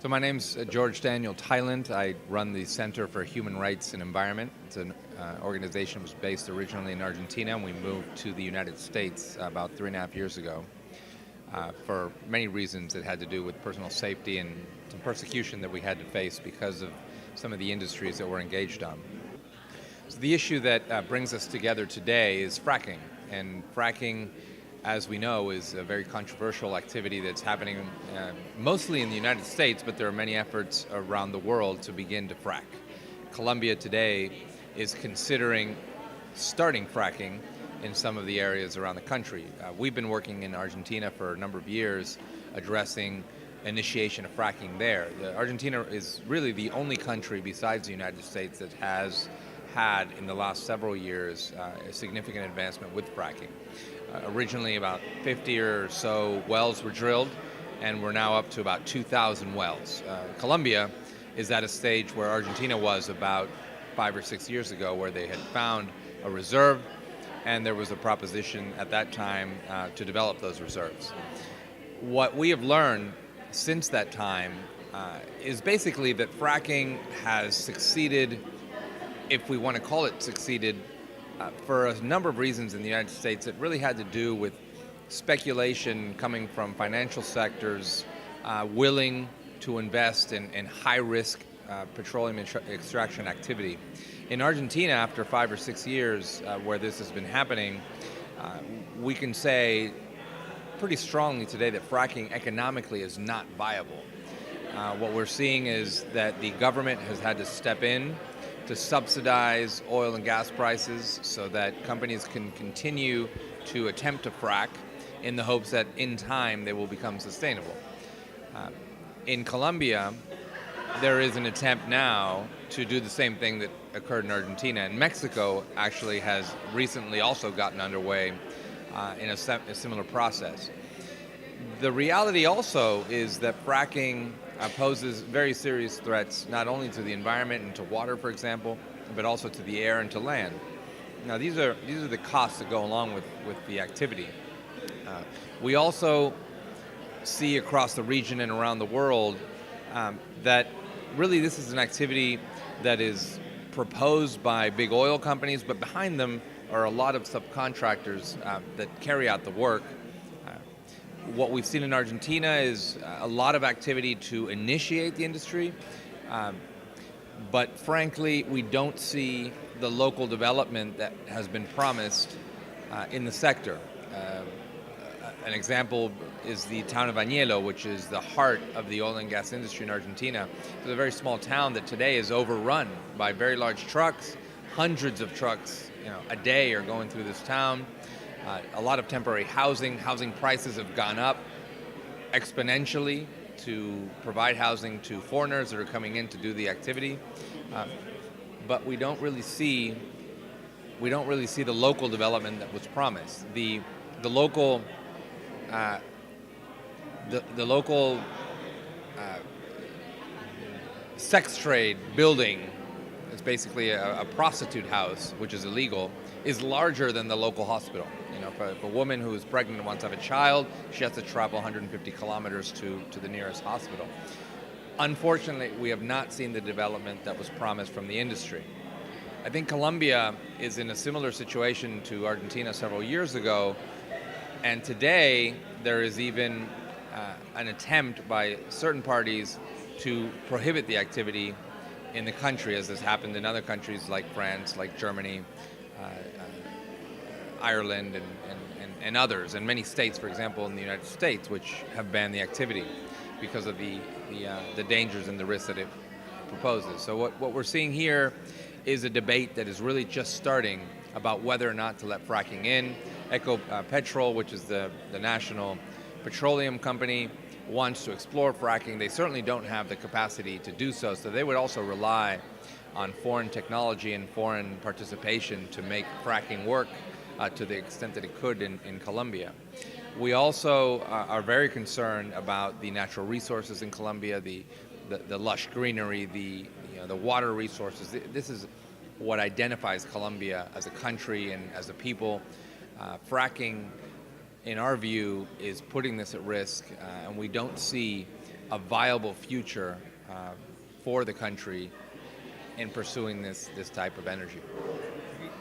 So my name's George Daniel Tylant. I run the Center for Human Rights and Environment. It's an organization that was based originally in Argentina, and we moved to the United States about 3.5 years ago. For many reasons, it had to do with personal safety and some persecution that we had to face because of some of the industries that we're engaged on. So the issue that brings us together today is fracking. And fracking, as we know, is a very controversial activity that's happening mostly in the United States, but there are many efforts around the world to begin to frack. Colombia today is considering starting fracking in some of the areas around the country. We've been working in Argentina for a number of years addressing initiation of fracking there. Argentina is really the only country besides the United States that has had in the last several years a significant advancement with fracking. Originally about 50 or so wells were drilled, and we're now up to about 2,000 wells. Colombia is at a stage where Argentina was about 5 or 6 years ago, where they had found a reserve, and there was a proposition at that time to develop those reserves. What we have learned since that time is basically that fracking has succeeded, if we want to call it succeeded, for a number of reasons in the United States. It really had to do with speculation coming from financial sectors willing to invest in high-risk petroleum extraction activity. In Argentina, after 5 or 6 years where this has been happening, we can say pretty strongly today that fracking economically is not viable. What we're seeing is that the government has had to step in to subsidize oil and gas prices so that companies can continue to attempt to frack in the hopes that in time they will become sustainable. In Colombia, there is an attempt now to do the same thing that occurred in Argentina, and Mexico actually has recently also gotten underway in a similar process. The reality also is that fracking poses very serious threats not only to the environment and to water, for example, but also to the air and to land. Now, these are the costs that go along with the activity. We also see across the region and around the world that really this is an activity that is proposed by big oil companies, but behind them are a lot of subcontractors that carry out the work. What we've seen in Argentina is a lot of activity to initiate the industry, but frankly, we don't see the local development that has been promised in the sector. An example is the town of Añelo, which is the heart of the oil and gas industry in Argentina. It's a very small town that today is overrun by very large trucks. Hundreds of trucks, a day are going through this town. A lot of temporary housing. Housing prices have gone up exponentially to provide housing to foreigners that are coming in to do the activity. But we don't really see the local development that was promised. The local sex trade building is basically a prostitute house, which is illegal, is larger than the local hospital. If a woman who is pregnant and wants to have a child, she has to travel 150 kilometers to the nearest hospital. Unfortunately, we have not seen the development that was promised from the industry. I think Colombia is in a similar situation to Argentina several years ago, and today there is even an attempt by certain parties to prohibit the activity in the country, as has happened in other countries like France, like Germany, Ireland, and others, and many states, for example, in the United States, which have banned the activity because of the dangers and the risks that it proposes. So what we're seeing here is a debate that is really just starting about whether or not to let fracking in. Ecopetrol, which is the national petroleum company, wants to explore fracking. They certainly don't have the capacity to do so, so they would also rely on foreign technology and foreign participation to make fracking work to the extent that it could in Colombia. We also are very concerned about the natural resources in Colombia, the lush greenery, the water resources. This is what identifies Colombia as a country and as a people. Fracking, in our view, is putting this at risk, and we don't see a viable future for the country in pursuing this type of energy.